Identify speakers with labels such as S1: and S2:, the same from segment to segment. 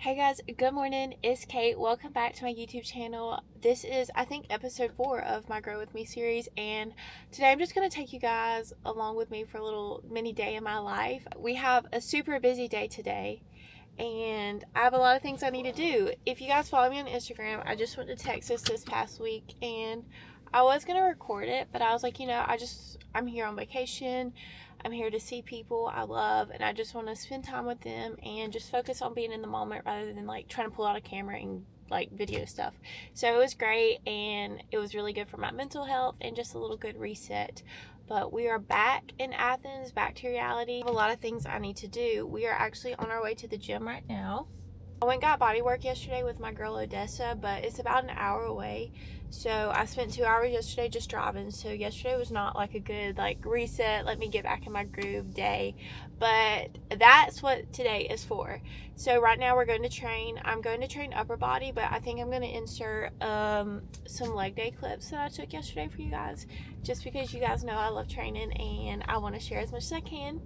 S1: Hey guys, good morning. It's Kate. Welcome back to my YouTube channel. This is, I think, episode 4 of my Grow With Me series, and today I'm just going to take you guys along with me for a little mini day in my life. We have a super busy day today, and I have a lot of things I need to do. If you guys follow me on Instagram, I just went to Texas this past week, and I was going to record it, but I was like, I'm here on vacation. I'm here to see people I love, and I just want to spend time with them and just focus on being in the moment rather than like trying to pull out a camera and like video stuff. So it was great, and it was really good for my mental health and just a little good reset. But we are back in Athens, back to reality. I have a lot of things I need to do. We are actually on our way to the gym right now. I went and got body work yesterday with my girl Odessa, but it's about an hour away. So I spent 2 hours yesterday just driving. So yesterday was not like a good reset, let me get back in my groove day. But that's what today is for. So right now we're going to train. I'm going to train upper body, but I think I'm going to insert some leg day clips that I took yesterday for you guys. Just because you guys know I love training and I want to share as much as I can.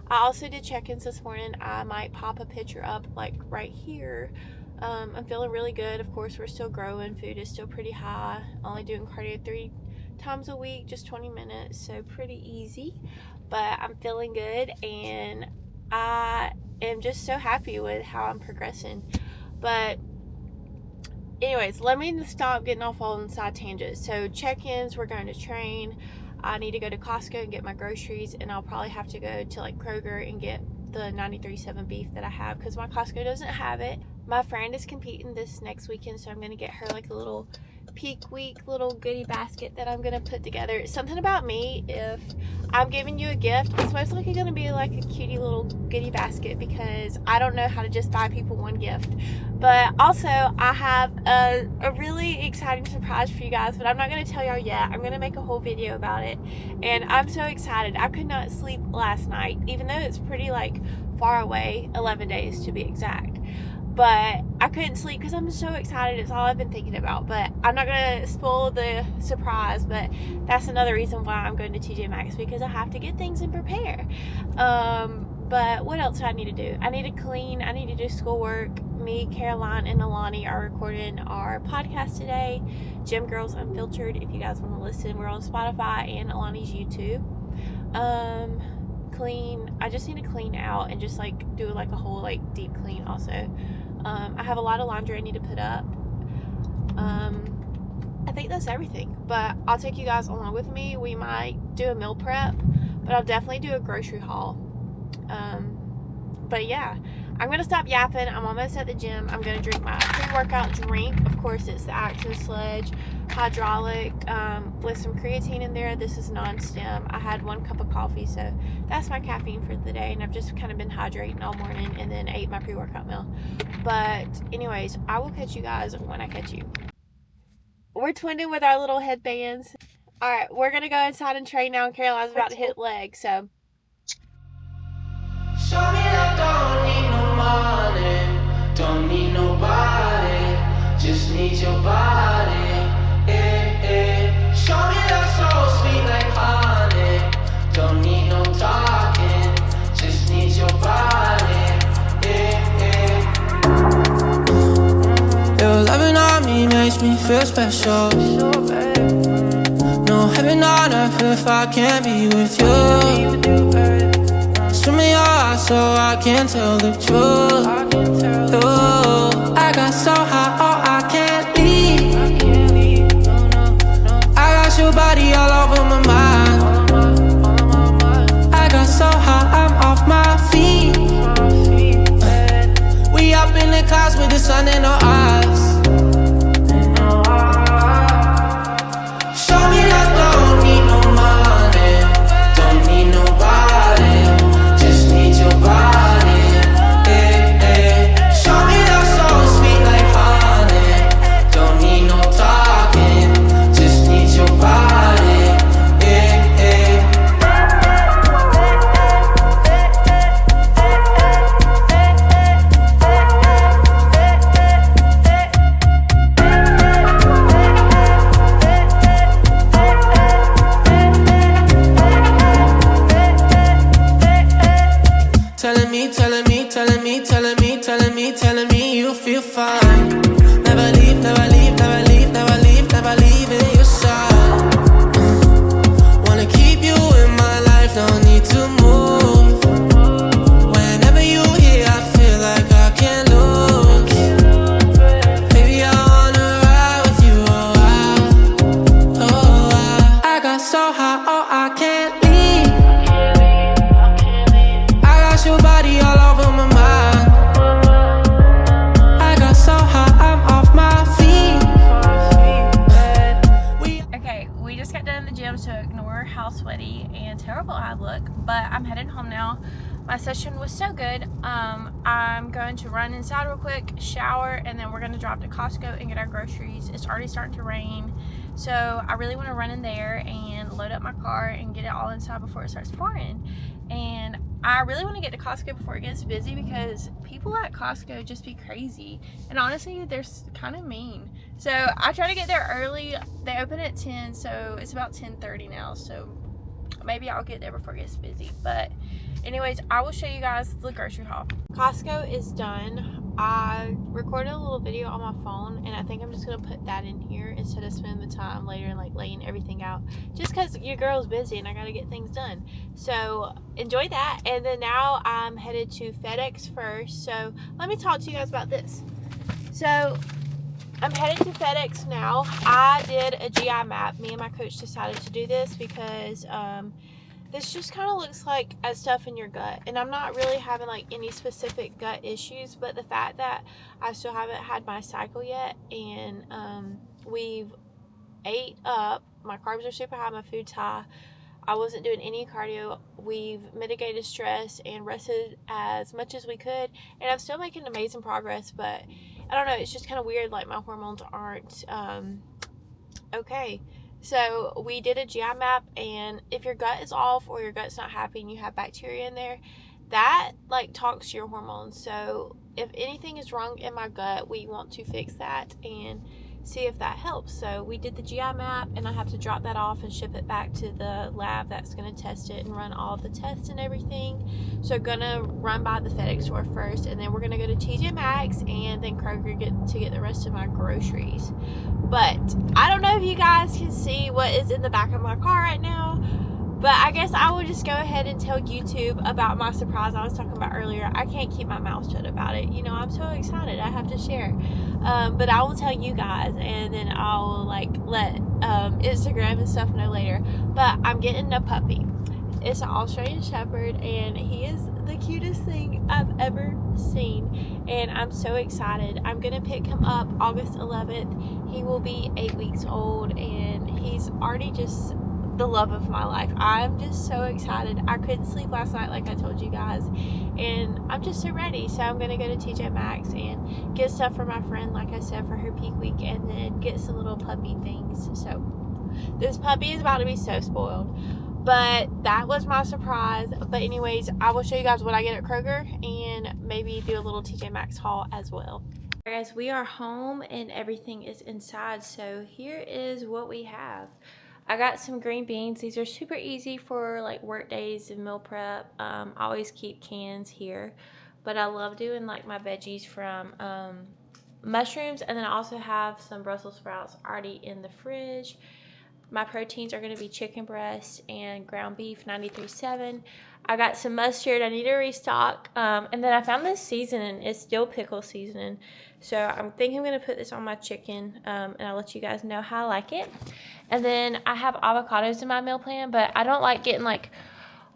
S1: I also did check-ins this morning. I might pop a picture up right here. I'm feeling really good. Of course, we're still growing. Food is still pretty high. Only doing cardio 3 times a week, just 20 minutes, so pretty easy. But I'm feeling good, and I am just so happy with how I'm progressing. But anyways, let me stop getting off all inside tangents. So check-ins, we're going to train. I need to go to Costco and get my groceries, and I'll probably have to go to Kroger and get the 93.7 beef that I have because my Costco doesn't have it. My friend is competing this next weekend, so I'm going to get her a little peak week little goodie basket that I'm going to put together. Something about me, if I'm giving you a gift, it's most likely going to be a cutie little goodie basket because I don't know how to just buy people one gift. But also, I have a really exciting surprise for you guys, but I'm not going to tell y'all yet. I'm going to make a whole video about it, and I'm so excited. I could not sleep last night, even though it's pretty far away, 11 days to be exact. But I couldn't sleep because I'm so excited. It's all I've been thinking about. But I'm not going to spoil the surprise. But that's another reason why I'm going to TJ Maxx, because I have to get things and prepare. But what else do I need to do? I need to clean. I need to do schoolwork. Me, Caroline, and Alani are recording our podcast today. Gym Girls Unfiltered. If you guys want to listen, we're on Spotify and Alani's YouTube. Clean. I just need to clean out and just do a whole deep clean also. I have a lot of laundry I need to put up. I think that's everything, but I'll take you guys along with me. We might do a meal prep, but I'll definitely do a grocery haul. But yeah, I'm gonna stop yapping. I'm almost at the gym. I'm gonna drink my pre-workout drink. Of course, it's the Action Sledge hydraulic with some creatine in there. This is non-stim. I had 1 cup of coffee, so that's my caffeine for the day, and I've just kind of been hydrating all morning and then ate my pre-workout meal. But anyways, I will catch you guys when I catch you. We're twinning with our little headbands. All right, we're gonna go inside and train now, and Caroline's about to hit leg, so
S2: show me I don't need no money, don't need nobody, just need your body. Show me that so sweet like honey, don't need no talking, just need your body. Your loving on me makes me feel special. No heaven on earth if I can't be with you. Swim in your eyes so I can tell the truth. I got so high, oh I can't leave. I got your body all over my mind. I got so high, I'm off my feet. We up in the clouds with the sun in our eyes. Show me I don't need no money, don't need nobody. Your body, show me that so sweet like honey. Don't need no talking, just need your body. me, you'll feel fine. Never leave, never leave, never leave, never leave, never leaving your side. Wanna keep you in my life, no need to move. Whenever you here, I feel like I can't lose. Baby, I wanna ride with you, I got so high, oh, I can't leave. I got your body all over my mind. I got so high, I'm off my feet.
S1: Okay, we just got done in the gym, so ignore how sweaty and terrible I look, but I'm heading home now. My session was so good. I'm going to run inside real quick, shower, and then we're going to drop to Costco and get our groceries. It's already starting to rain, so I really want to run in there and load up my car and get it all inside before it starts pouring. And I really want to get to Costco before it gets busy, because people at Costco just be crazy, and honestly they're kind of mean. So I try to get there early. They open at 10, so it's about 10:30 now, so maybe I'll get there before it gets busy. But anyways, I will show you guys the grocery haul. Costco is done. I recorded a little video on my phone, and I think I'm just gonna put that in here instead of spending the time later and like laying everything out, just because your girl's busy and I gotta get things done. So enjoy that. And then now I'm headed to FedEx first, so let me talk to you guys about this. So I'm headed to FedEx now. I did a GI map. Me and my coach decided to do this because this just kind of looks like as stuff in your gut, and I'm not really having like any specific gut issues, but the fact that I still haven't had my cycle yet, and we've ate up, my carbs are super high, my food's high, I wasn't doing any cardio, we've mitigated stress and rested as much as we could, and I'm still making amazing progress. But I don't know, it's just kind of weird, like my hormones aren't okay. So we did a GI map, and if your gut is off or your gut's not happy and you have bacteria in there, that like talks to your hormones. So if anything is wrong in my gut, we want to fix that and see if that helps. So we did the GI map, and I have to drop that off and ship it back to the lab that's going to test it and run all the tests and everything. So gonna run by the FedEx store first, and then we're gonna go to TJ Maxx and then Kroger to get the rest of my groceries. But I don't know if you guys can see what is in the back of my car right now, but I guess I will just go ahead and tell YouTube about my surprise I was talking about earlier. I can't keep my mouth shut about it. You know, I'm so excited. I have to share. But I will tell you guys, and then I'll like let Instagram and stuff know later. But I'm getting a puppy. It's an Australian Shepherd, and he is the cutest thing I've ever seen, and I'm so excited. I'm gonna pick him up August 11th. He will be 8 weeks old, and he's already just the love of my life. I'm just so excited. I couldn't sleep last night, like I told you guys, and I'm just so ready. So I'm gonna go to TJ Maxx and get stuff for my friend, like I said, for her peak week, and then get some little puppy things. So this puppy is about to be so spoiled. But that was my surprise. But anyways, I will show you guys what I get at Kroger and maybe do a little TJ Maxx haul as well. Alright guys, we are home and everything is inside. So here is what we have. I got some green beans. These are super easy for like work days and meal prep. I always keep cans here. But I love doing like my veggies from mushrooms. And then I also have some Brussels sprouts already in the fridge. My proteins are going to be chicken breast and ground beef 93.7. I got some mustard. I need to restock. And then I found this seasoning. It's still pickle seasoning. So I'm thinking I'm going to put this on my chicken. And I'll let you guys know how I like it. And then I have avocados in my meal plan. But I don't like getting like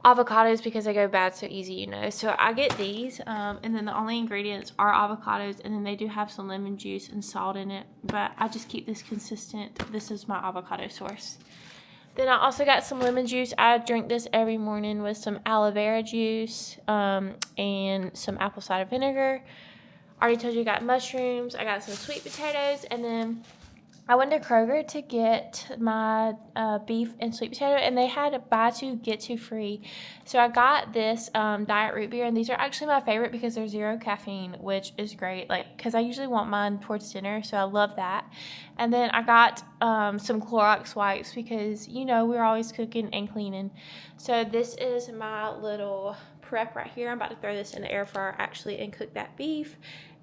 S1: avocados because they go bad so easy, you know. So I get these. And then the only ingredients are avocados. And then they do have some lemon juice and salt in it. But I just keep this consistent. This is my avocado source. Then I also got some lemon juice. I drink this every morning with some aloe vera juice and some apple cider vinegar. I already told you I got mushrooms. I got some sweet potatoes. And then I went to Kroger to get my beef and sweet potato, and they had a buy two, get two free. So I got this diet root beer, and these are actually my favorite because they're 0 caffeine, which is great. Like, because I usually want mine towards dinner, so I love that. And then I got some Clorox wipes because, you know, we're always cooking and cleaning. So this is my little prep right here. I'm about to throw this in the air fryer actually and cook that beef.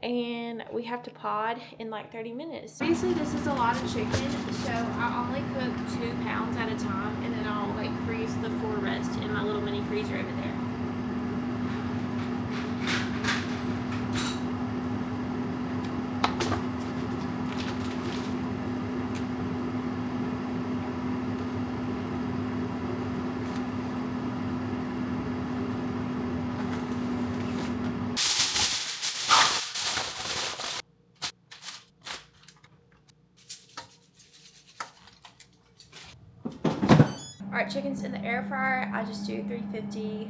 S1: and we have to pod in like 30 minutes. Basically, this is a lot of chicken, so I only cook 2 pounds at a time, and then I'll like freeze the 4 rest in my little mini freezer over there. Alright, chicken's in the air fryer. I just do 350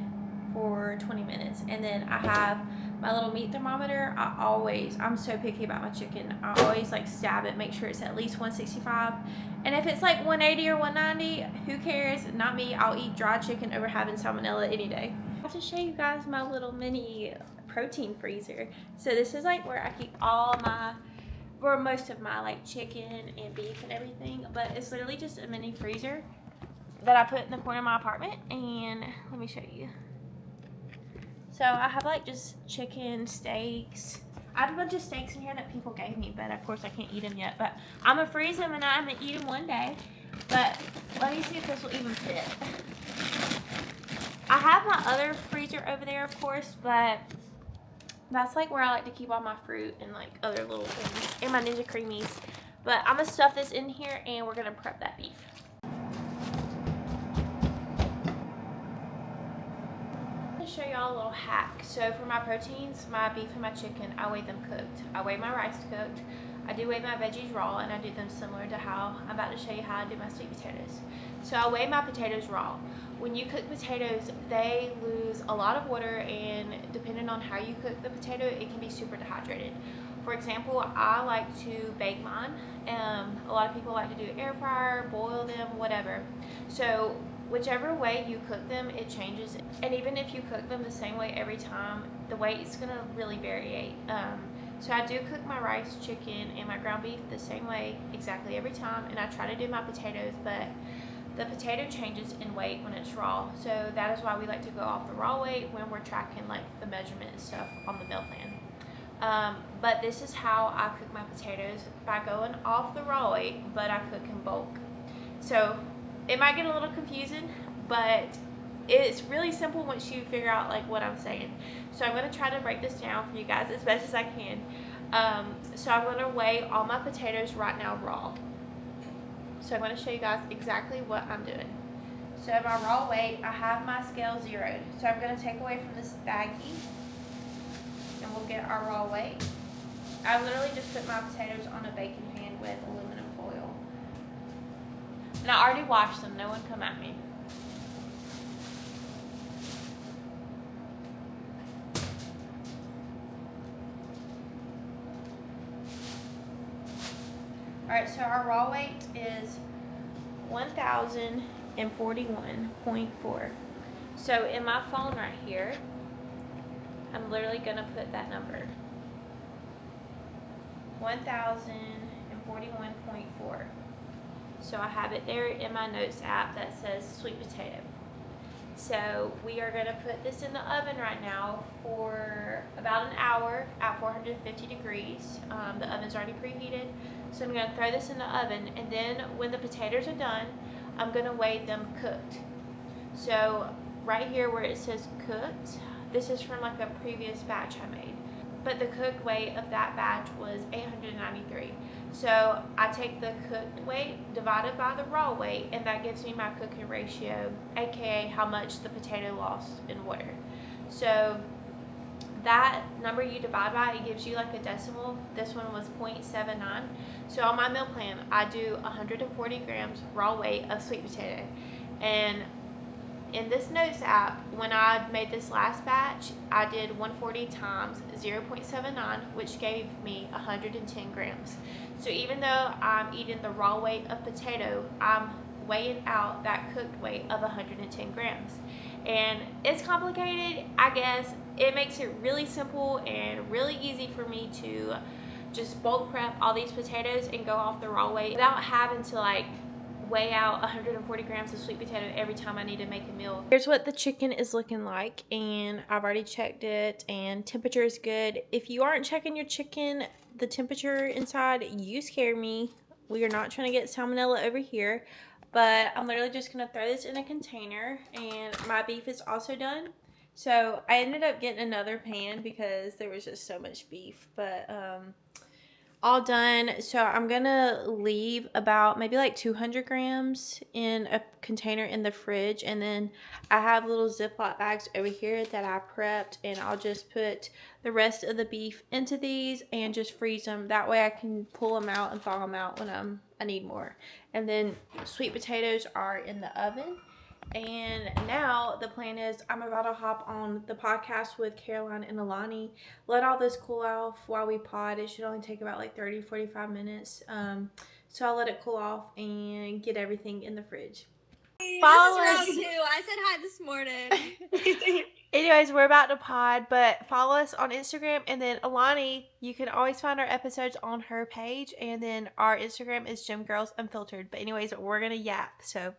S1: for 20 minutes. And then I have my little meat thermometer. I'm so picky about my chicken. I always like stab it, make sure it's at least 165. And if it's like 180 or 190, who cares? Not me. I'll eat dry chicken over having salmonella any day. I have to show you guys my little mini protein freezer. So this is like where I keep all my, or most of my like chicken and beef and everything. But it's literally just a mini freezer that I put in the corner of my apartment, and let me show you. So I have like just chicken, steaks. I have a bunch of steaks in here that people gave me, but of course I can't eat them yet. But I'm gonna freeze them and I'm gonna eat them one day. But let me see if this will even fit. I have my other freezer over there, of course, but that's like where I like to keep all my fruit and like other little things, and my Ninja Creamies. But I'm gonna stuff this in here and we're gonna prep that beef. Show y'all a little hack. So for my proteins, my beef and my chicken, I weigh them cooked. I weigh my rice cooked. I do weigh my veggies raw, and I do them similar to how I'm about to show you how I do my sweet potatoes. So I weigh my potatoes raw. When you cook potatoes, they lose a lot of water, and depending on how you cook the potato, it can be super dehydrated. For example, I like to bake mine. A lot of people like to do air fryer, boil them, whatever. So whichever way you cook them, it changes. And even if you cook them the same way every time, the weight is gonna really vary. So I do cook my rice, chicken, and my ground beef the same way exactly every time, and I try to do my potatoes, but the potato changes in weight when it's raw. So that is why we like to go off the raw weight when we're tracking like the measurement and stuff on the meal plan. But this is how I cook my potatoes, by going off the raw weight, but I cook in bulk. So it might get a little confusing, but it's really simple once you figure out like what I'm saying. So I'm going to try to break this down for you guys as best as I can. So I'm going to weigh all my potatoes right now raw. So I'm going to show you guys exactly what I'm doing. So my raw weight, I have my scale zeroed. So I'm going to take away from this baggie, and we'll get our raw weight. I literally just put my potatoes on a baking pan with aluminum foil. And I already washed them, no one come at me. Alright, so our raw weight is 1,041.4. So in my phone right here, I'm literally going to put that number. 1,041.4. So I have it there in my notes app that says sweet potato. So we are going to put this in the oven right now for about an hour at 450 degrees. The oven's already preheated. So I'm going to throw this in the oven, and then when the potatoes are done, I'm going to weigh them cooked. So right here where it says cooked, this is from like a previous batch I made. But the cooked weight of that batch was 893. So I take the cooked weight divided by the raw weight, and that gives me my cooking ratio, aka how much the potato lost in water. So that number you divide by, it gives you like a decimal. This one was 0.79. So on my meal plan, I do 140 grams raw weight of sweet potato. And in this notes app, when I made this last batch, I did 140 times 0.79, which gave me 110 grams. So even though I'm eating the raw weight of potato, I'm weighing out that cooked weight of 110 grams. And it's complicated, I guess. It makes it really simple and really easy for me to just bulk prep all these potatoes and go off the raw weight without having to like weigh out 140 grams of sweet potato every time I need to make a meal. Here's what the chicken is looking like, and I've already checked it, and temperature is good. If you aren't checking your chicken, the temperature inside, you scare me. We are not trying to get salmonella over here, but I'm literally just gonna throw this in a container, and my beef is also done. So I ended up getting another pan because there was just so much beef, but all done. So I'm gonna leave about maybe like 200 grams in a container in the fridge, and then I have little Ziploc bags over here that I prepped, and I'll just put the rest of the beef into these and just freeze them. That way I can pull them out and thaw them out when I need more. And then sweet potatoes are in the oven. And now the plan is I'm about to hop on the podcast with Caroline and Alani, let all this cool off while we pod. It should only take about like 30-45 minutes. So I'll let it cool off and get everything in the fridge.
S3: Follow us. Too. I said hi this morning.
S1: Anyways, we're about to pod, but follow us on Instagram, and then Alani, you can always find our episodes on her page, and then our Instagram is Gym Girls Unfiltered. But anyways, we're gonna yap. So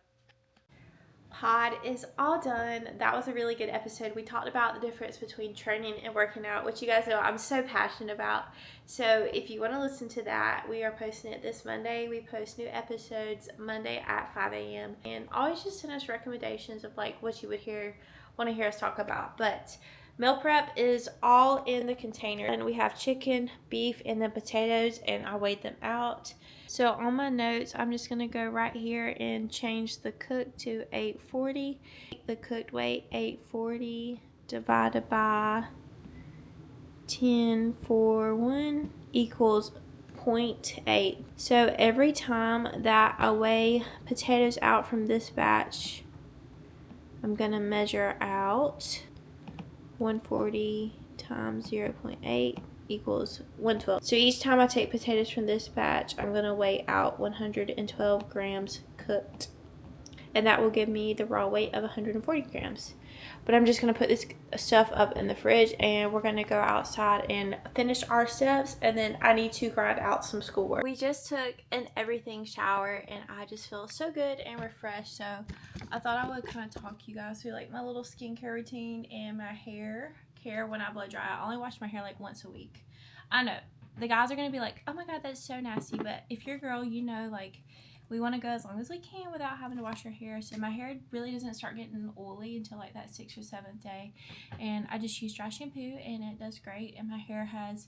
S1: pod is all done. That was a really good episode. We talked about the difference between training and working out, which you guys know I'm so passionate about. So if you want to listen to that, we are posting it this Monday. We post new episodes Monday at 5 a.m. and always just send us recommendations of like what you would want to hear us talk about. But meal prep is all in the container, and we have chicken, beef, and then potatoes, and I weighed them out. So on my notes, I'm just going to go right here and change the cooked to 840. The cooked weight, 840 divided by 1041 equals 0.8. So every time that I weigh potatoes out from this batch, I'm going to measure out 140 times 0.8 equals 112. So each time I take potatoes from this batch, I'm going to weigh out 112 grams cooked. And that will give me the raw weight of 140 grams. But I'm just going to put this stuff up in the fridge, and we're going to go outside and finish our steps, and then I need to grind out some schoolwork. We just took an everything shower, and I just feel so good and refreshed. So I thought I would kind of talk you guys through like my little skincare routine and my hair care when I blow dry. I only wash my hair like once a week. I know the guys are going to be like, oh my god, that's so nasty. But if you're a girl, you know, like, we want to go as long as we can without having to wash our hair. So my hair really doesn't start getting oily until like that 6th or 7th day. And I just use dry shampoo, and it does great. And my hair has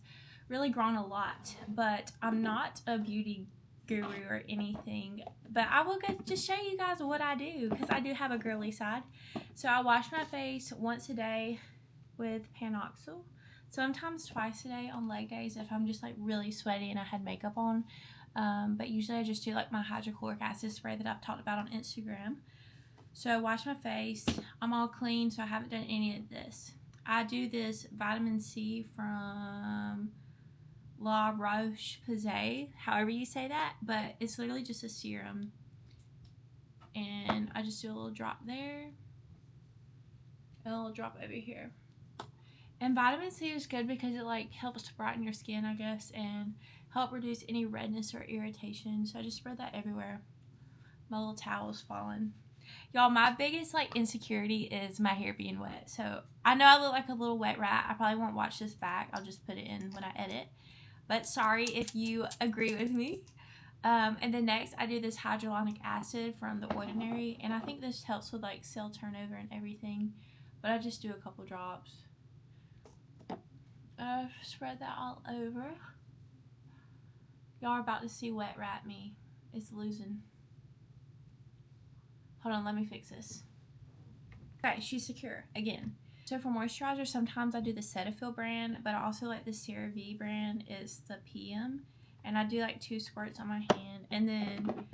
S1: really grown a lot. But I'm not a beauty guru or anything. But I will just show you guys what I do, because I do have a girly side. So I wash my face once a day with Panoxyl. Sometimes twice a day on leg days if I'm just like really sweaty and I had makeup on. But usually I just do like my hydrochloric acid spray that I've talked about on Instagram. So I wash my face. I'm all clean, so I haven't done any of this. I do this vitamin C from La Roche-Posay, however you say that, but it's literally just a serum. And I just do a little drop there and a little drop over here. And vitamin C is good because it like helps to brighten your skin, I guess, and help reduce any redness or irritation. So I just spread that everywhere. My little towel's falling. Y'all, my biggest like insecurity is my hair being wet. So I know I look like a little wet rat. I probably won't watch this back. I'll just put it in when I edit. But sorry if you agree with me. And then next I do this hyaluronic acid from The Ordinary. And I think this helps with like cell turnover and everything. But I just do a couple drops. Spread that all over. Y'all are about to see wet rat me. It's losing. Hold on, let me fix this. Okay, she's secure again. So for moisturizer, sometimes I do the Cetaphil brand, but I also like the CeraVe brand is the PM. And I do like 2 squirts on my hand. And then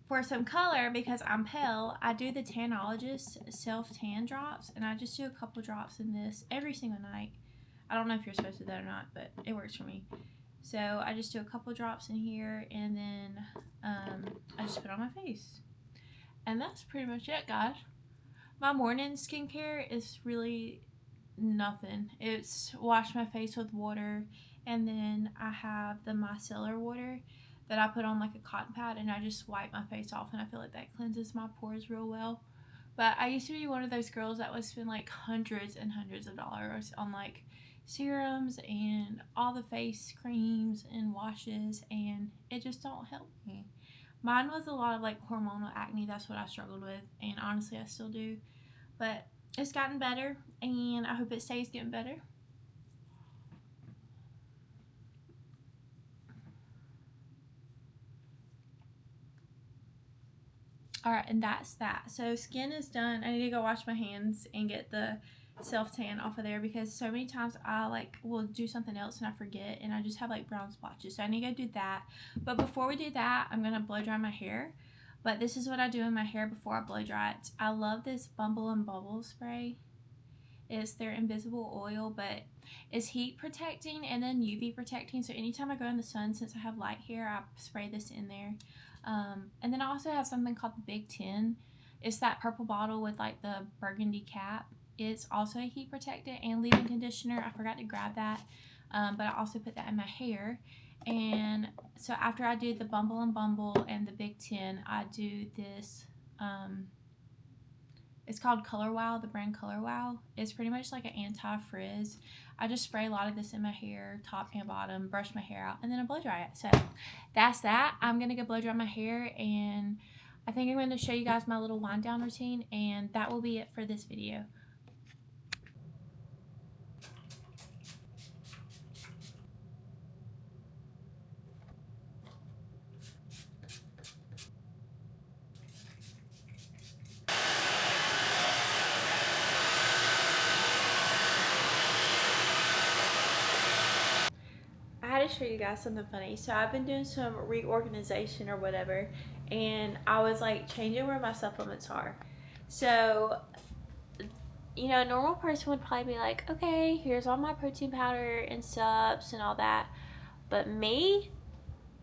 S1: for some color, because I'm pale, I do the Tanologist self-tan drops. And I just do a couple drops in this every single night. I don't know if you're supposed to do that or not, but it works for me. So I just do a couple drops in here, and then I just put it on my face. And that's pretty much it, guys. My morning skincare is really nothing. It's wash my face with water, and then I have the micellar water that I put on like a cotton pad and I just wipe my face off, and I feel like that cleanses my pores real well. But I used to be one of those girls that would spend like hundreds and hundreds of dollars on like serums and all the face creams and washes, and it just don't help me. Mine was a lot of like hormonal acne. That's what I struggled with, and honestly I still do. But it's gotten better, and I hope it stays getting better. Alright, and that's that. So skin is done. I need to go wash my hands and get the self-tan off of there, because so many times I like will do something else and I forget, and I just have like brown splotches. So I need to go do that. But before we do that, I'm going to blow dry my hair. But this is what I do in my hair before I blow dry it. I love this Bumble and Bubble spray. It's their invisible oil, but it's heat protecting and then UV protecting. So anytime I go in the sun, since I have light hair, I spray this in there. And then I also have something called the Big 10. It's that purple bottle with like the burgundy cap. It's also a heat protectant and leave-in conditioner. I forgot to grab that, but I also put that in my hair. And so after I do the Bumble and Bumble and the Big 10, I do this. It's called Color Wow, the brand Color Wow. It's pretty much like an anti-frizz. I just spray a lot of this in my hair, top and bottom, brush my hair out, and then I blow dry it. So that's that. I'm going to go blow dry my hair, and I think I'm going to show you guys my little wind down routine, and that will be it for this video. I had to show you guys something funny. So I've been doing some reorganization or whatever, and I was like changing where my supplements are. So, you know, a normal person would probably be like, okay, here's all my protein powder and subs and all that. But me,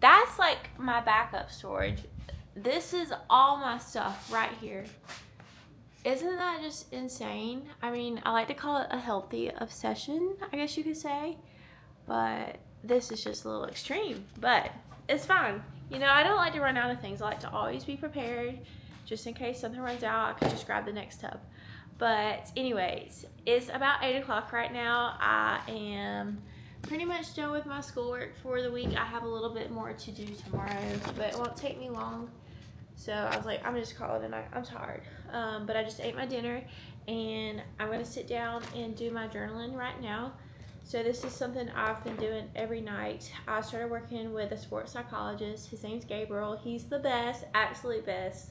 S1: that's like my backup storage. This is all my stuff right here. Isn't that just insane? I mean, I like to call it a healthy obsession, I guess you could say. But this is just a little extreme, but it's fine. You know, I don't like to run out of things. I like to always be prepared, just in case something runs out. I can just grab the next tub. But anyways, it's about 8 o'clock right now. I am pretty much done with my schoolwork for the week. I have a little bit more to do tomorrow, but it won't take me long. So I was like, I'm just calling it a night. I'm tired. But I just ate my dinner, and I'm going to sit down and do my journaling right now. So this is something I've been doing every night. I started working with a sports psychologist. His name's Gabriel. He's the best, absolute best.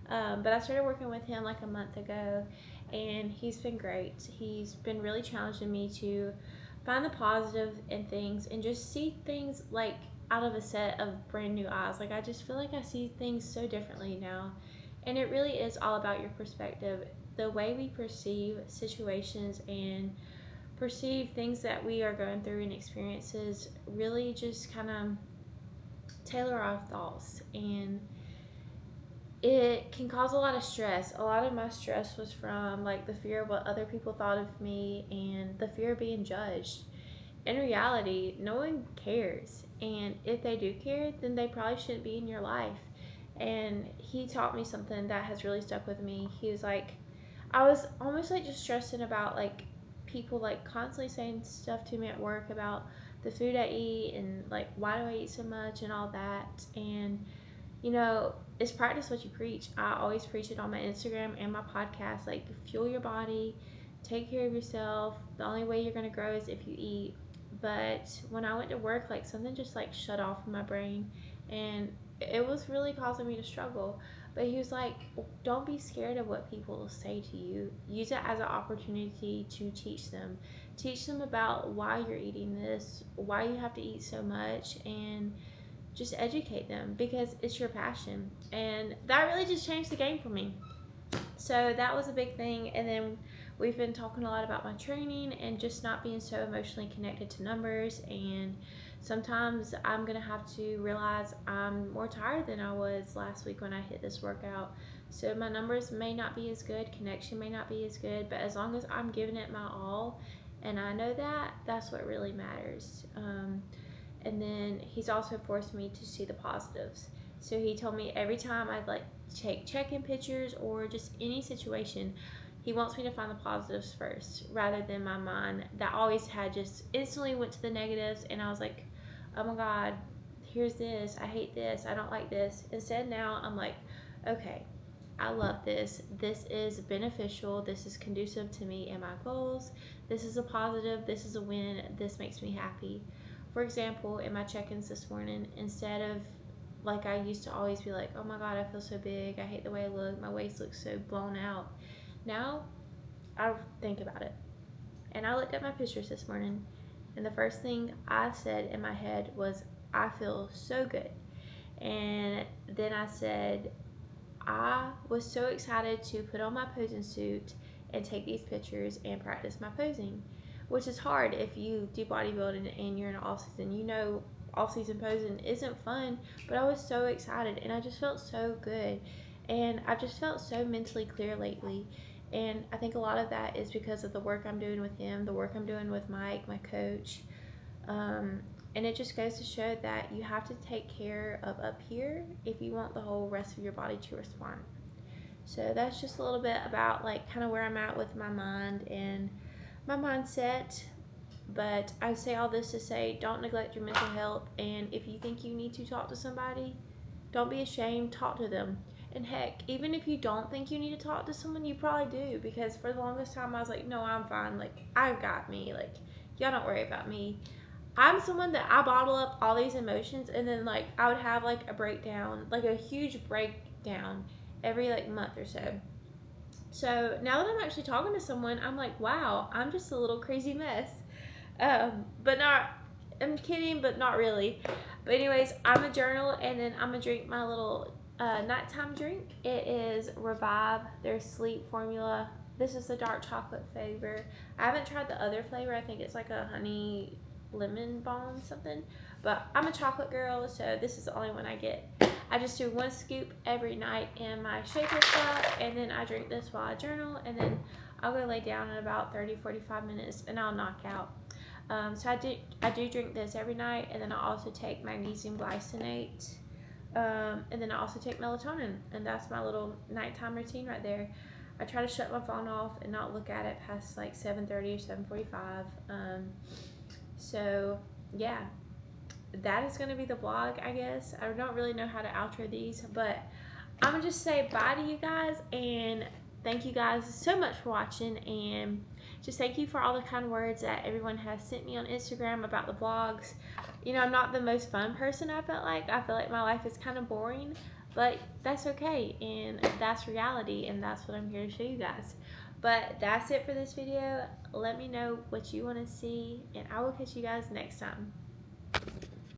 S1: But I started working with him like a month ago, and he's been great. He's been really challenging me to find the positive in things and just see things like out of a set of brand new eyes. Like I just feel like I see things so differently now. And it really is all about your perspective. The way we perceive situations and perceive things that we are going through and experiences really just kind of tailor our thoughts, and it can cause a lot of stress. A lot of my stress was from like the fear of what other people thought of me and the fear of being judged. In reality, no one cares, and if they do care, then they probably shouldn't be in your life. And he taught me something that has really stuck with me. He was like, I was almost like just stressing about like people like constantly saying stuff to me at work about the food I eat and like why do I eat so much and all that. And you know, it's practice what you preach. I always preach it on my Instagram and my podcast, like fuel your body, take care of yourself. The only way you're going to grow is if you eat. But when I went to work, like something just like shut off in my brain, and it was really causing me to struggle. But he was like, don't be scared of what people say to you. Use it as an opportunity to teach them. Teach them about why you're eating this, why you have to eat so much, and just educate them because it's your passion. And that really just changed the game for me. So that was a big thing. And then we've been talking a lot about my training and just not being so emotionally connected to numbers. And sometimes I'm going to have to realize I'm more tired than I was last week when I hit this workout. So my numbers may not be as good, connection may not be as good, but as long as I'm giving it my all, and I know that, that's what really matters. and then he's also forced me to see the positives. So he told me every time I'd like take check-in pictures or just any situation, he wants me to find the positives first rather than my mind that always had just instantly went to the negatives, and I was like, oh my god, here's this, I hate this, I don't like this. Instead now I'm like, okay, I love this. This is beneficial. This is conducive to me and my goals. This is a positive. This is a win. This makes me happy. For example, in my check-ins this morning, instead of like I used to always be like, oh my god, I feel so big. I hate the way I look. My waist looks so blown out. Now I think about it. And I looked at my pictures this morning, and the first thing I said in my head was, I feel so good. And then I said, I was so excited to put on my posing suit and take these pictures and practice my posing, which is hard if you do bodybuilding and you're in off season. You know, off season posing isn't fun, but I was so excited and I just felt so good. And I've just felt so mentally clear lately. And I think a lot of that is because of the work I'm doing with him, the work I'm doing with Mike, my coach. And it just goes to show that you have to take care of up here if you want the whole rest of your body to respond. So that's just a little bit about like kind of where I'm at with my mind and my mindset. But I say all this to say, don't neglect your mental health. And if you think you need to talk to somebody, don't be ashamed, talk to them. And heck, even if you don't think you need to talk to someone, you probably do. Because for the longest time I was like, no, I'm fine. Like, I've got me. Like, y'all don't worry about me. I'm someone that I bottle up all these emotions, and then like I would have like a breakdown, like a huge breakdown every like month or so. So now that I'm actually talking to someone, I'm like, wow, I'm just a little crazy mess. But not, I'm kidding, but not really. But anyways, I'm a journal, and then I'm gonna drink my little nighttime drink. It is Revive, their sleep formula. This is the dark chocolate flavor. I haven't tried the other flavor. I think it's like a honey lemon balm something, but I'm a chocolate girl, so this is the only one I get. I just do 1 scoop every night in my shaker cup, and then I drink this while I journal, and then I'll go lay down in about 30-45 minutes and I'll knock out. So I do drink this every night, and then I also take magnesium glycinate, and then I also take melatonin, and that's my little nighttime routine right there. I try to shut my phone off and not look at it past like 7:30 or 7:45. So yeah, that is going to be the vlog, I guess. I don't really know how to outro these, but I'm going to just say bye to you guys, and thank you guys so much for watching, and just thank you for all the kind words that everyone has sent me on Instagram about the vlogs. You know, I'm not the most fun person, I feel like my life is kind of boring, but that's okay, and that's reality, and that's what I'm here to show you guys. But that's it for this video. Let me know what you want to see, and I will catch you guys next time.